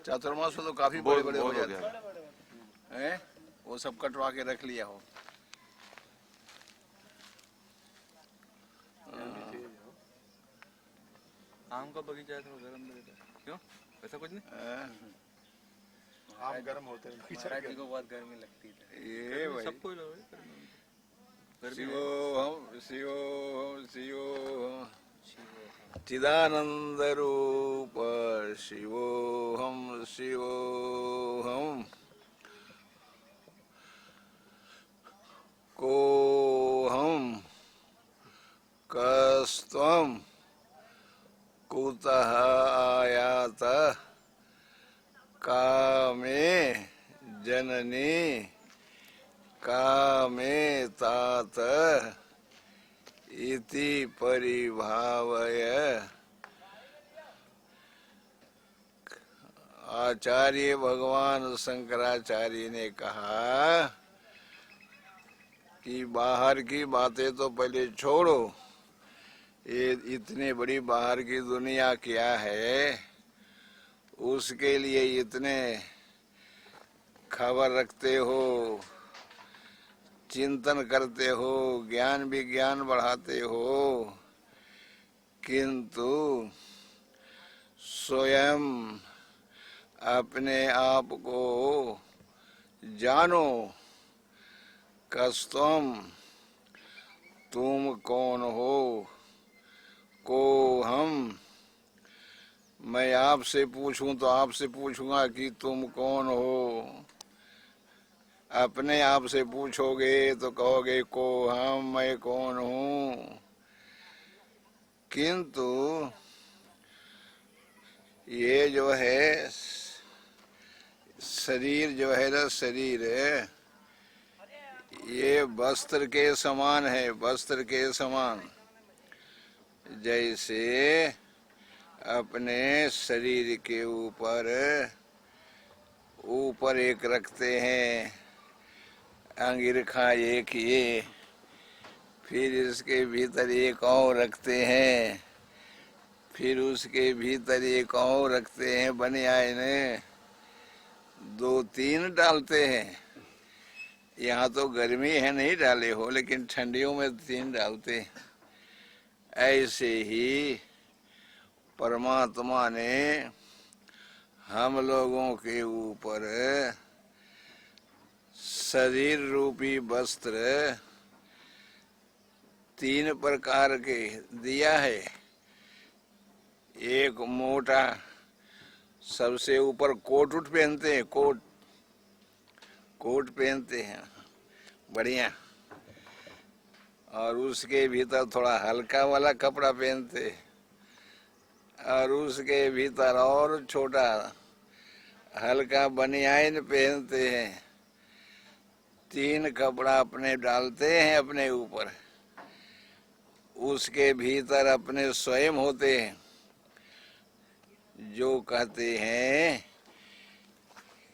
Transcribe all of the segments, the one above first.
चातुर्मास तो काफी बड़े बड़े हो जाते हैं, वो सब कटवा के रख लिया हो। आम का बगीचा है तो गर्म लगता है, क्यों ऐसा कुछ नहीं? आम गर्म होते हैं, महाराज जी को बहुत गर्मी लगती है। ये भाई सबको ही शिवोहम शिवोहम चिदानंद रूप शिवोहम शिवोहम कोहम कस्त्वम कुतः आयात कामे जननी कामे तात इति परिभावय। आचार्य भगवान शंकराचार्य ने कहा कि बाहर की बातें तो पहले छोड़ो, ये इतनी बड़ी बाहर की दुनिया क्या है, उसके लिए इतने खबर रखते हो, चिंतन करते हो, ज्ञान विज्ञान बढ़ाते हो, किंतु स्वयं अपने आप को जानो। कस्तम तुम कौन हो? को हम मैं आपसे पूछूं तो आपसे पूछूंगा कि तुम कौन हो। अपने आप से पूछोगे तो कहोगे को हम मैं कौन हूँ। किंतु ये जो है शरीर जो है ना, शरीर है ये वस्त्र के समान है, वस्त्र के समान। जैसे अपने शरीर के ऊपर एक रखते हैं अंगिरखा एक ये, फिर इसके भीतर एक और रखते हैं, फिर उसके भीतर एक और रखते हैं, बनियान ने 2-3 डालते हैं। यहाँ तो गर्मी है नहीं डाले हो, लेकिन ठंडियों में 3 डालते हैं। ऐसे ही परमात्मा ने हम लोगों के ऊपर शरीर रूपी वस्त्र 3 प्रकार के दिया है। एक मोटा, सबसे ऊपर कोट पहनते हैं, कोट पहनते हैं बढ़िया, और उसके भीतर थोड़ा हल्का वाला कपड़ा पहनते, और उसके भीतर और छोटा हल्का बनियान पहनते हैं। 3 कपड़ा अपने डालते हैं अपने ऊपर, उसके भीतर अपने स्वयं होते हैं। जो कहते हैं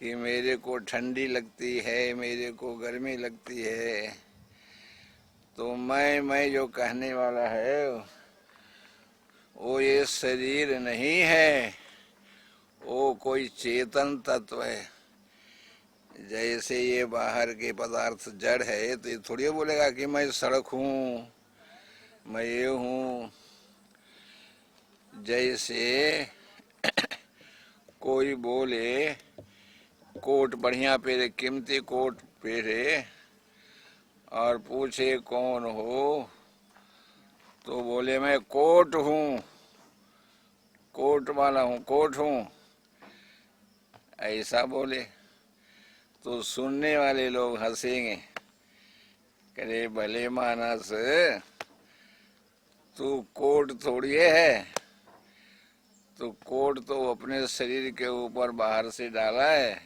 कि मेरे को ठंडी लगती है, मेरे को गर्मी लगती है, तो मैं जो कहने वाला है वो ये शरीर नहीं है, वो कोई चेतन तत्व है। जैसे ये बाहर के पदार्थ जड़ है, तो ये थोड़ी बोलेगा कि मैं सड़क हूँ, मैं ये हूँ। जैसे कोई बोले कोट बढ़िया पहरे, कीमती कोट पहरे, और पूछे कौन हो, तो बोले मैं कोट हूँ, कोट वाला हूँ, कोट हूँ, ऐसा बोले तो सुनने वाले लोग हंसेंगे, करे भले मानस, तू कोट थोड़ी है, तो कोट तो अपने शरीर के ऊपर बाहर से डाला है,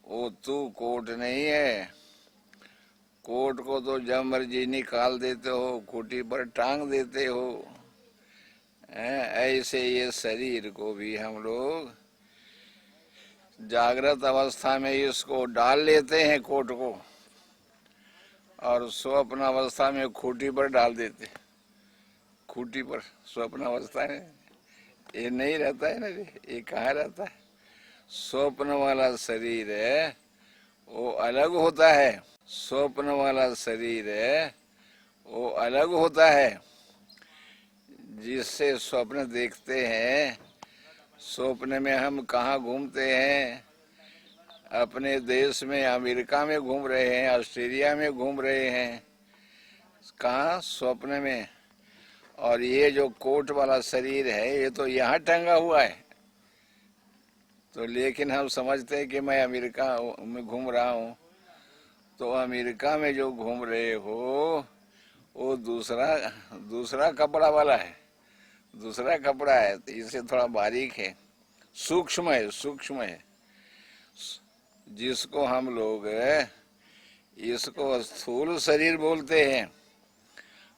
वो तू कोट नहीं है। कोट को तो जब मर्जी निकाल देते हो, खूंटी पर टांग देते हो। ऐसे ये शरीर को भी हम लोग जागृत अवस्था में इसको डाल लेते हैं कोट को, और स्वप्न अवस्था में खूंटी पर डाल देते, खूंटी पर स्वप्न अवस्था में ये नहीं रहता है ना रे, ये कहाँ रहता है? स्वप्न वाला शरीर है वो अलग होता है, स्वप्न वाला शरीर है वो अलग होता है। जिससे स्वप्न देखते हैं, स्वप्न में हम कहाँ घूमते हैं? अपने देश में, अमेरिका में घूम रहे हैं, ऑस्ट्रेलिया में घूम रहे हैं, कहाँ? स्वप्न में। और ये जो कोट वाला शरीर है ये तो यहाँ टंगा हुआ है। तो लेकिन हम समझते हैं कि मैं अमेरिका में घूम रहा हूँ। तो अमेरिका में जो घूम रहे हो वो दूसरा कपड़ा वाला है, दूसरा कपड़ा है, तो इससे थोड़ा बारीक है, सूक्ष्म है, सूक्ष्म है। जिसको हम लोग इसको स्थूल शरीर बोलते हैं,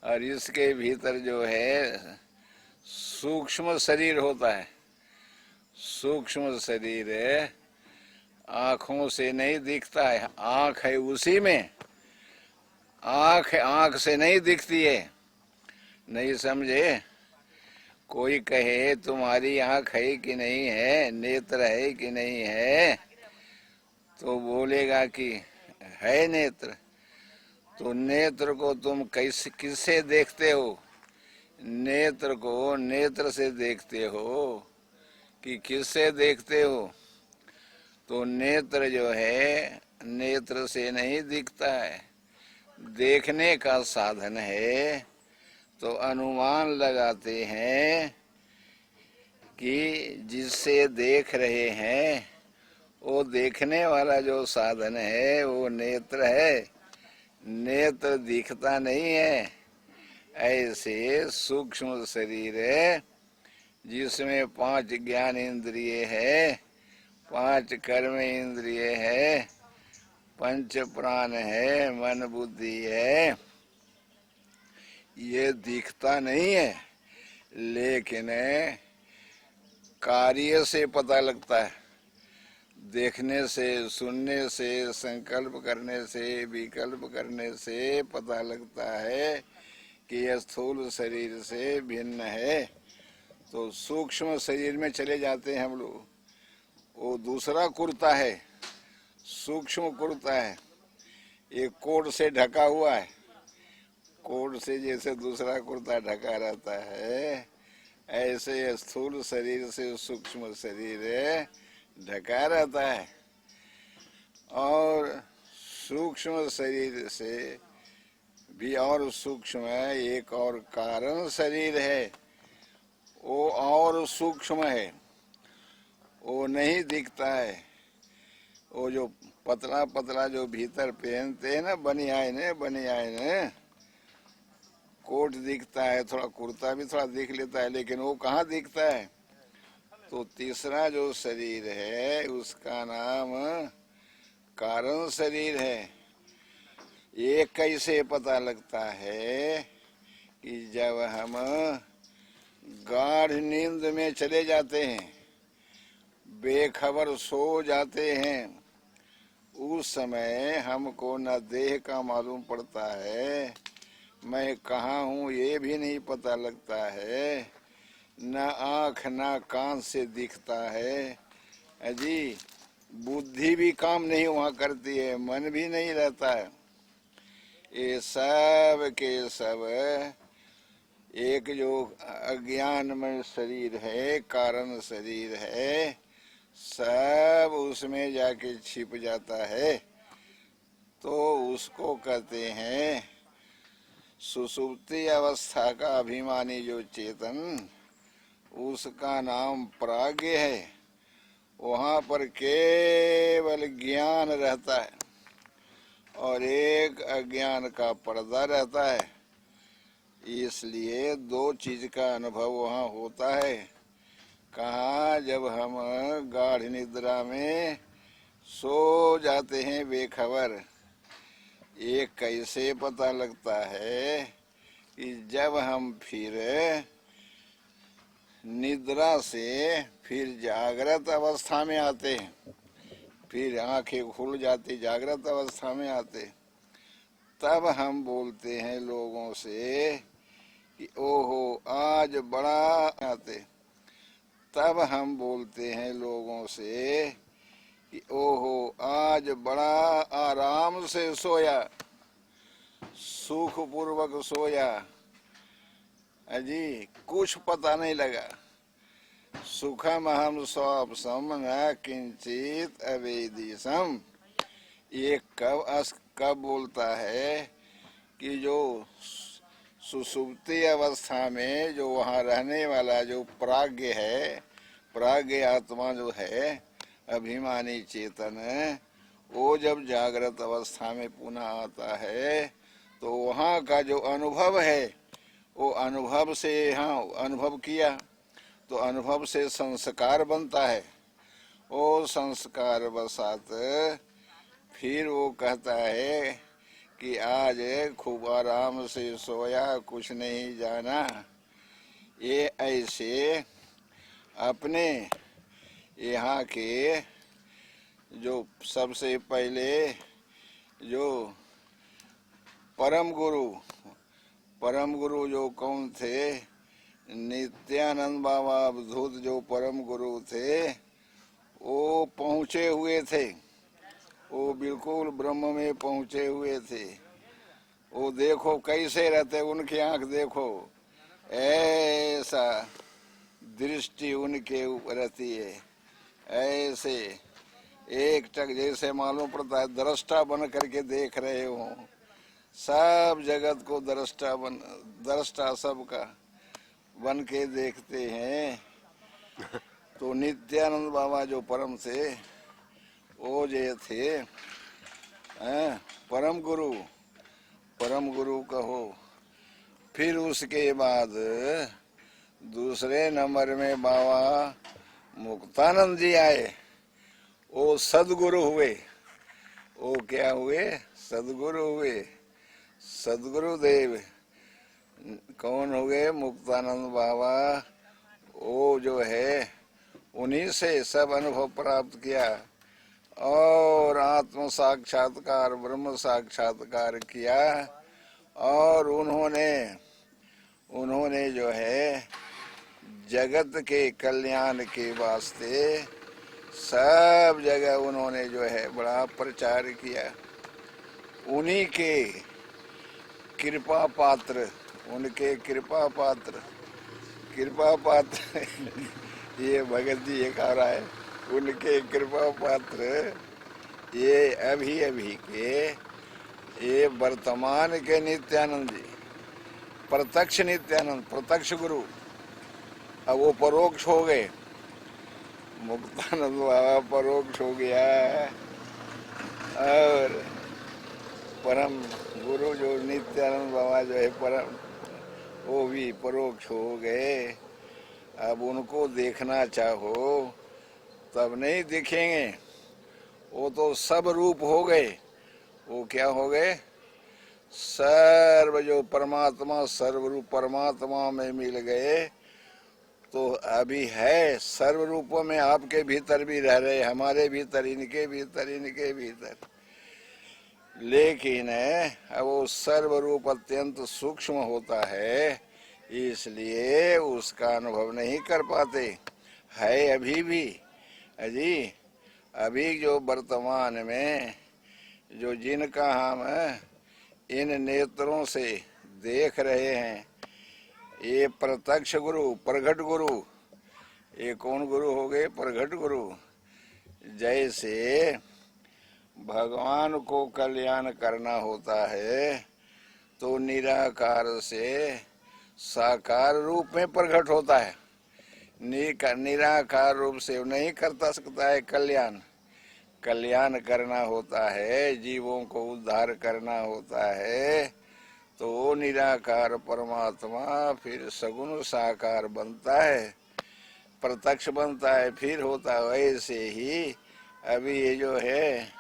और इसके भीतर जो है सूक्ष्म शरीर होता है। सूक्ष्म शरीर आँखों से नहीं दिखता है, आँख है उसी में, आँख से नहीं दिखती है। नहीं समझे? कोई कहे तुम्हारी आँख है कि नहीं है, नेत्र है कि नहीं है, तो बोलेगा कि है नेत्र। तो नेत्र को तुम किससे देखते हो? नेत्र को नेत्र से देखते हो कि किससे देखते हो? तो नेत्र जो है नेत्र से नहीं दिखता है, देखने का साधन है। तो अनुमान लगाते हैं कि जिससे देख रहे हैं वो देखने वाला जो साधन है वो नेत्र है, नेत्र दिखता नहीं है। ऐसे सूक्ष्म शरीर है जिसमें 5 ज्ञान इंद्रिय है, 5 कर्म इंद्रिय है, 5 प्राण है, मन बुद्धि है, ये दिखता नहीं है, लेकिन कार्य से पता लगता है। देखने से, सुनने से, संकल्प करने से, विकल्प करने से पता लगता है कि यह स्थूल शरीर से भिन्न है। तो सूक्ष्म शरीर में चले जाते हैं हम लोग, वो दूसरा कुर्ता है, सूक्ष्म कुर्ता है, एक कोट से ढका हुआ है। कोट से जैसे दूसरा कुर्ता ढका रहता है, ऐसे स्थूल शरीर से सूक्ष्म शरीर ढका रहता है। और सूक्ष्म शरीर से भी और सूक्ष्म है एक और कारण शरीर है, वो और सूक्ष्म है, वो नहीं दिखता है। वो जो पतला पतला जो भीतर पहनते हैं ना बनियान, कोट दिखता है, थोड़ा कुर्ता भी थोड़ा दिख लेता है, लेकिन वो कहाँ दिखता है? तो तीसरा जो शरीर है उसका नाम कारण शरीर है। ये कैसे पता लगता है कि जब हम गाढ़ नींद में चले जाते हैं, बेखबर सो जाते हैं, उस समय हमको न देह का मालूम पड़ता है, मैं कहाँ हूँ ये भी नहीं पता लगता है, न आँख न कान से दिखता है। अजी बुद्धि भी काम नहीं वहाँ करती है, मन भी नहीं रहता है। ये सब के सब एक जो अज्ञानमय शरीर है, कारण शरीर है, सब उसमें जाके छिप जाता है। तो उसको कहते हैं सुसुप्ति अवस्था का अभिमानी जो चेतन, उसका नाम प्राज्ञ है। वहाँ पर केवल ज्ञान रहता है और एक अज्ञान का पर्दा रहता है, इसलिए 2 चीज का अनुभव वहाँ होता है। कहाँ? जब हम गाढ़ निद्रा में सो जाते हैं बेखबर। ये कैसे पता लगता है कि जब हम फिर निद्रा से फिर जागृत अवस्था में आते हैं, फिर आंखें खुल जाती, जागृत अवस्था में आते, तब हम बोलते हैं लोगों से कि ओहो आज बड़ा आते, तब हम बोलते हैं लोगों से कि ओहो आज बड़ा आराम से सोया, सुख पूर्वक सोया, अजी कुछ पता नहीं लगा। सुखम अहम स्वापसम न किंचित अवेदिशम। ये कब बोलता है कि जो सुसुप्ति अवस्था में जो वहाँ रहने वाला जो प्राज्ञ है, प्राज्ञ आत्मा जो है, अभिमानी चेतन, वो जब जागृत अवस्था में पुनः आता है तो वहाँ का जो अनुभव है, वो अनुभव से, हाँ अनुभव किया तो अनुभव से संस्कार बनता है। वो संस्कार बसात फिर वो कहता है कि आज खूब आराम से सोया, कुछ नहीं जाना। ये ऐसे अपने यहाँ के जो सबसे पहले जो परम गुरु जो कौन थे, नित्यानंद बाबा अवधूत जो परम गुरु थे, वो पहुँचे हुए थे, वो बिल्कुल ब्रह्म में पहुँचे हुए थे। वो देखो कैसे रहते, उनकी आंख देखो, ऐसा दृष्टि उनके ऊपर रहती है, ऐसे एक टक जैसे मालूम पड़ता है दृष्टा बन करके देख रहे हो, सब जगत को दृष्टा सबका बन के देखते हैं। तो नित्यानंद बाबा जो परम थे, वो जो थे परम गुरु कहो। फिर उसके बाद दूसरे नंबर में बाबा मुक्तानंद जी आए, वो सदगुरु हुए। वो क्या हुए? सदगुरु हुए। सदगुरुदेव कौन हुए? मुक्तानंद बाबा। वो जो है उन्हीं से सब अनुभव प्राप्त किया और आत्म साक्षात्कार, ब्रह्म साक्षात्कार किया। और उन्होंने जो है जगत के कल्याण के वास्ते सब जगह उन्होंने जो है बड़ा प्रचार किया। उन्हीं के कृपा पात्र, उनके कृपा पात्र ये भगत जी ये कह रहा है, उनके कृपा पात्र ये अभी के ये वर्तमान के नित्यानंद जी, प्रत्यक्ष नित्यानंद, प्रत्यक्ष गुरु। अब वो परोक्ष हो गए, मुक्तानंद बाबा परोक्ष हो गया और परम गुरु जो नित्यानंद बाबा जो है परम, वो भी परोक्ष हो गए। अब उनको देखना चाहो तब नहीं दिखेंगे, वो तो सब रूप हो गए। वो क्या हो गए? सर्व जो परमात्मा, सर्वरूप परमात्मा में मिल गए। तो अभी है सर्व रूपों में, आपके भीतर भी रह रहे, हमारे भीतर, इनके भीतर। लेकिन अब वो सर्व रूप अत्यंत सूक्ष्म होता है, इसलिए उसका अनुभव नहीं कर पाते। है अभी भी अजी, अभी जो वर्तमान में जो जिनका हम इन नेत्रों से देख रहे हैं, ये प्रत्यक्ष गुरु, प्रगट गुरु। ये कौन गुरु हो गए? प्रगट गुरु। जैसे भगवान को कल्याण करना होता है तो निराकार से साकार रूप में प्रकट होता है। निराकार रूप से नहीं करता सकता है कल्याण करना होता है, जीवों को उद्धार करना होता है, तो निराकार परमात्मा फिर सगुण साकार बनता है, प्रत्यक्ष बनता है, फिर होता है। वैसे ही अभी ये जो है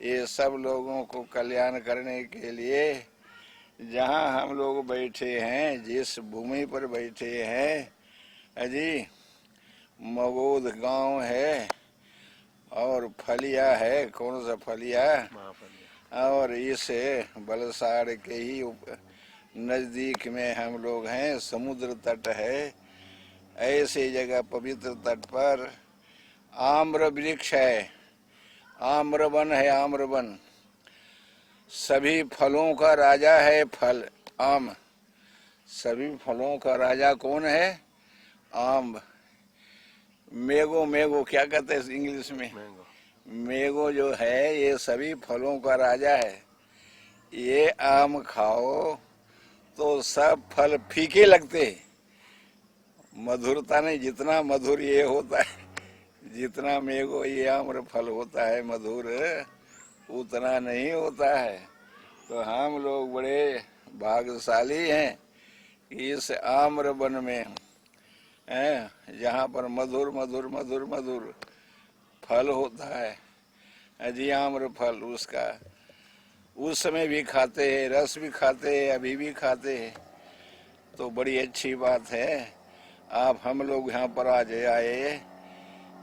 ये सब लोगों को कल्याण करने के लिए जहाँ हम लोग बैठे हैं, जिस भूमि पर बैठे हैं अजी, मगोद गांव है और फलिया है, कौन सा फलिया, और इस बलसाड़ के ही नजदीक में हम लोग हैं, समुद्र तट है। ऐसी जगह पवित्र तट पर आम्र वृक्ष है, आम्र वन है, आम्र वन। सभी फलों का राजा है फल, आम। सभी फलों का राजा कौन है? आम। मैंगो, मैंगो क्या कहते हैं इंग्लिश में? मैंगो जो है ये सभी फलों का राजा है। ये आम खाओ तो सब फल फीके लगते, मधुरता नहीं। जितना मधुर ये होता है, जितना मैंगो ये आम्र फल होता है मधुर, उतना नहीं होता है। तो हम लोग बड़े भाग्यशाली हैं कि इस आम्र वन में हैं, जहाँ पर मधुर मधुर मधुर मधुर फल होता है, अजी आम्र फल। उसका उस समय भी खाते हैं, रस भी खाते हैं, अभी भी खाते हैं। तो बड़ी अच्छी बात है आप हम लोग यहाँ पर आज आए।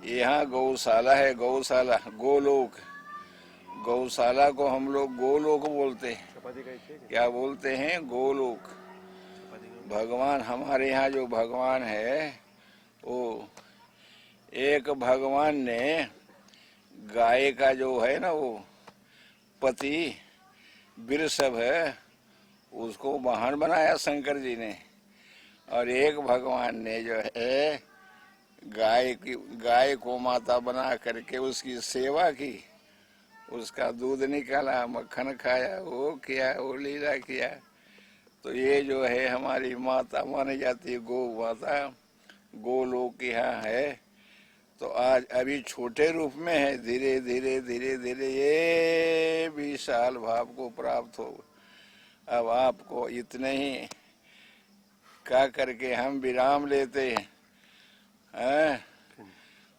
यहाँ गौशाला है, गौशाला, गोलोक। गौशाला को हम लोग गोलोक बोलते हैं। क्या बोलते हैं? गोलोक। भगवान, हमारे यहाँ जो भगवान है वो, एक भगवान ने गाय का जो है ना वो पति वृषभ है, उसको वाहन बनाया शंकर जी ने। और एक भगवान ने जो है गाय को माता बना करके उसकी सेवा की, उसका दूध निकाला, मक्खन खाया, वो किया, वो लीला किया। तो ये जो है हमारी माता मानी जाती है, गौ माता। गोलोक यहाँ है। तो आज अभी छोटे रूप में है, धीरे धीरे धीरे धीरे ये विशाल भाव को प्राप्त हो। अब आपको इतने ही क्या करके हम विराम लेते हैं।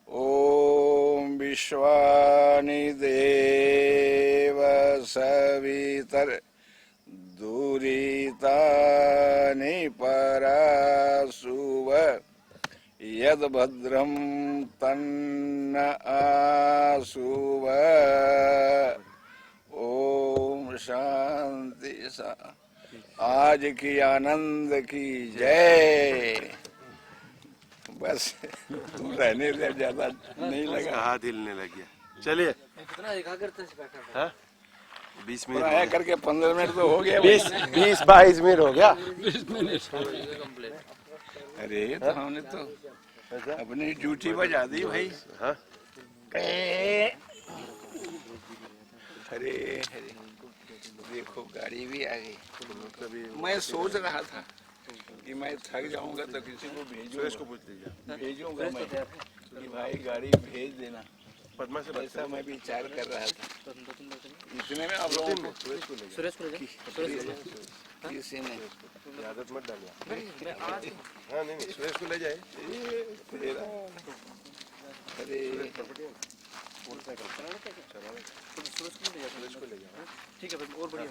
ओम विश्वानि देव सवितर दुरितानि पराशुव यद भद्रम तन्न आशुव। ओम शांति सा। आज की आनंद की जय। बस तुम रहने दे, ज्यादा नहीं लगा, हाथ हिलने लग गया। चलिए कितना एकाग्रता से बैठा है। हाँ? 20 मिनट आया करके 15 मिनट तो हो गया। 20-22 मिनट हो गया। अरे तो हमने तो अपनी ड्यूटी बजा दी भाई। हाँ? अरे अरे देखो गाड़ी भी आ गई। मैं सोच रहा था कि मैं थक जाऊंगा तो किसी को भेजूंगा मैं कि भाई गाड़ी भेज देना। पद्मा से ऐसा मैं विचार कर रहा था। इतने में आप लोगों को सुरेश को ले जा। किसी ने आदत मत डालिए। हाँ नहीं, सुरेश को ले जाए। अरे सुरेश को ले जा। ठीक है और बढ़िया।